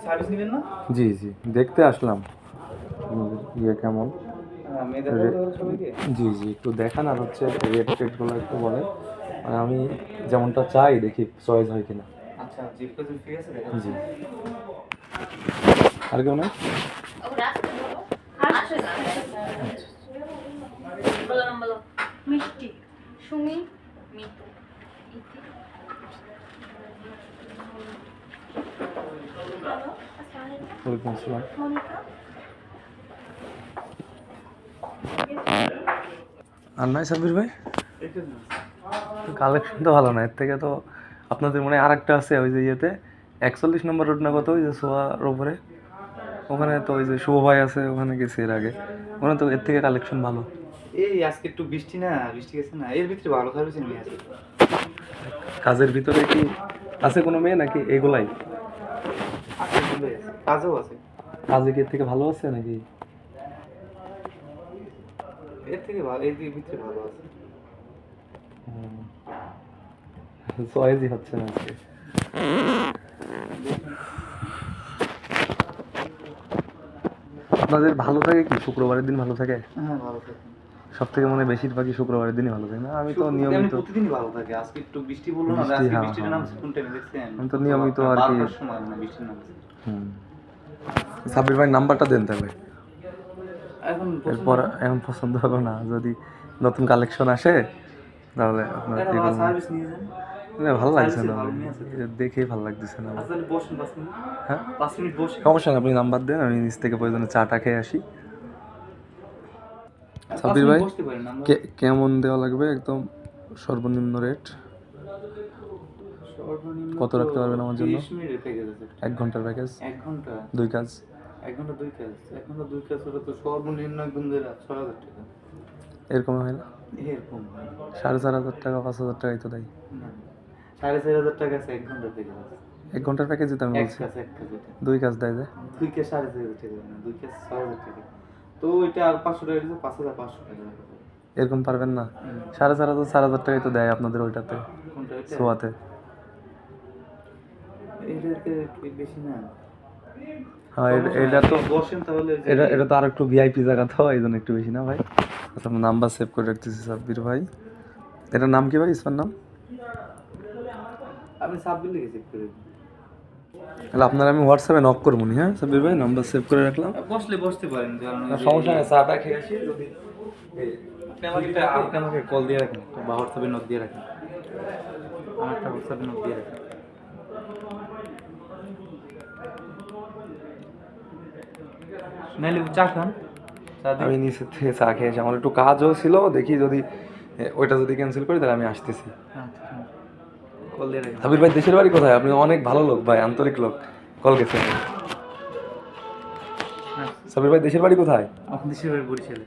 Service নেবেন না? জি জি, দেখতে আসলাম ইয়ে কেমন। জি জি, একটু দেখান, আর হচ্ছে রেট টেটগুলো একটু বলেন, মানে আমি যেমনটা চাই দেখি চয়েস হয় কিনা। আচ্ছা, জিপটা ঠিক আছে জি, আর কেউ নাই? মিষ্টি সুমি মিতু ইতি ওয়ালাইকুম আসসালাম। মনিকা আর নাই সাব্বির ভাই? কালেকশন তো ভালো না, এর থেকে তো আপনাদের মনে হয় আর একটা আছে ওই যে ইয়েতে 41 নম্বর রোড না কত, ওই যে সোয়ার উপরে, ওখানে তো ওই যে শুভ ভাই আছে, ওখানে গেছি এর আগে, ওখানে তো এর থেকে কালেকশন ভালো। এই আজকে একটু বৃষ্টি না, বৃষ্টি গেছে না, এর ভিতরে ভালো সার্ভিস নিয়ে আছে। কাজের ভিতরে কি আছে কোনো মেয়ে নাকি এগুলাই? আছে, ভালোই আছে, কাজও আছে। কাজে কি এর থেকে ভালো আছে নাকি? এর থেকে ভালো, এর ভিতরে ভালো আছে। চয়েসই হচ্ছে না আজকে। আপনাদের ভালো থাকে কি শুক্রবারের দিন ভালো থাকে? হ্যাঁ, ভালো থাকে। সব থেকে মনে হয় বেশিরভাগই শুক্রবারের দিনই ভালো থাকে না? আমি তো নিয়মিত প্রতিদিনই ভালো থাকে। আজকে একটু বৃষ্টি বললো না, বৃষ্টি, আজকে হ্যাঁ, বৃষ্টির হ্যাঁ। নামছে কোন টাইমে দেখছেন? আমি তো নিয়মিত আর কি। 12টার সময় না বৃষ্টি নামছে। সাব্বির ভাই নাম্বারটা দেন তাহলে। এখন এরপর এখন পছন্দ হলো না, যদি নতুন কালেকশন আসে তাহলে আপনার কি করবেন? সার্ভিস নিয়ে যান। না, ভালো লাগছে না, ভালো নিয়ে আছে। দেখেই ভালো লাগতেছে না। আসলে বসুন 5 মিনিট। হ্যাঁ, 5 মিনিট বসুন। সমস্যা নেই, আপনি নাম্বার দেন, আমি নিচ থেকে প্রয়োজনে চাটা খেয়ে আসি। 5 সাব্বির মিনিট ভাই বসতে পারেন নাম্বার। কেমন দেওয়া লাগবে একদম সর্বনিম্ন রেট? সর্বনিম্ন কত রাখতে পারবেন আমার জন্য? 30 মিনিটের প্যাকেজ আছে। 1 ঘন্টার প্যাকেজ? 1 ঘন্টা। 2 কাজ? 1 ঘন্টা 2 কাজ। 1 ঘন্টা 2 কাজ হলে তো সর্বনিম্ন একদম ধরে 6000 টাকা। এরকম হয় না? এরকম 4,500 টাকা 5,000 টাকাই তো দেয়। না, 4500 টাকা আছে 1 ঘন্টার প্যাকেজ আছে। 1 ঘন্টার প্যাকেজই তো আমি বলছি। এক কাজ এটা। 2 কাজ দেয় যে? 2 কাজ 4500 টাকা না, 2 কাজ 6000 টাকা। তো এটা আর 500 টাকা দিলে 5500 টাকা লাগবে। এরকম পারবেন না? 4,500 4,000 টাকাই তো দেয় আপনাদের ওইটাতে, কোনটা এটা? সোয়াতে। এটাতে কি বেশি না? হ্যাঁ, এটা তো বসেন তাহলে। এটা তো আর একটু ভিআইপি জায়গা, তো এই জন্য একটু বেশি না ভাই? আচ্ছা, আমার নাম্বার সেভ করে রাখতেছি সাব্বির ভাই। এটার নাম কি ভাই, ইসমার নাম? আমি সাব্বির লিখে চেক করে দিই। তাহলে আপনার আমি হোয়াটসঅ্যাপে নক করবো নি। হ্যাঁ সাব্বির ভাই, নাম্বার সেভ করে রাখলাম। বসলে বসতে পারেন, কারণ সমস্যা নেই, চাটা খেয়ে আসি। যদি আপনি আমাকে কল দিয়ে রাখেন বা হোয়াটসঅ্যাপে নোট দিয়ে রাখেন। আমার একটা হোয়াটসঅ্যাপে নোট দিয়ে রাখেন। নাইলে চা খান। আমি নিচে থেকে চা খেয়েছি, আমার একটু কাজও ছিল, দেখি যদি ওইটা যদি ক্যান্সেল করি তাহলে আমি আসতেছি। কল দিয়ে রাখেন। সাব্বির ভাই দেশের বাড়ি কোথায়? আপনি অনেক ভালো লোক ভাই, আন্তরিক লোক, কল গেছেন। সাব্বির ভাই দেশের বাড়ি কোথায়? আপনার দেশের বাড়ি বরিশালে।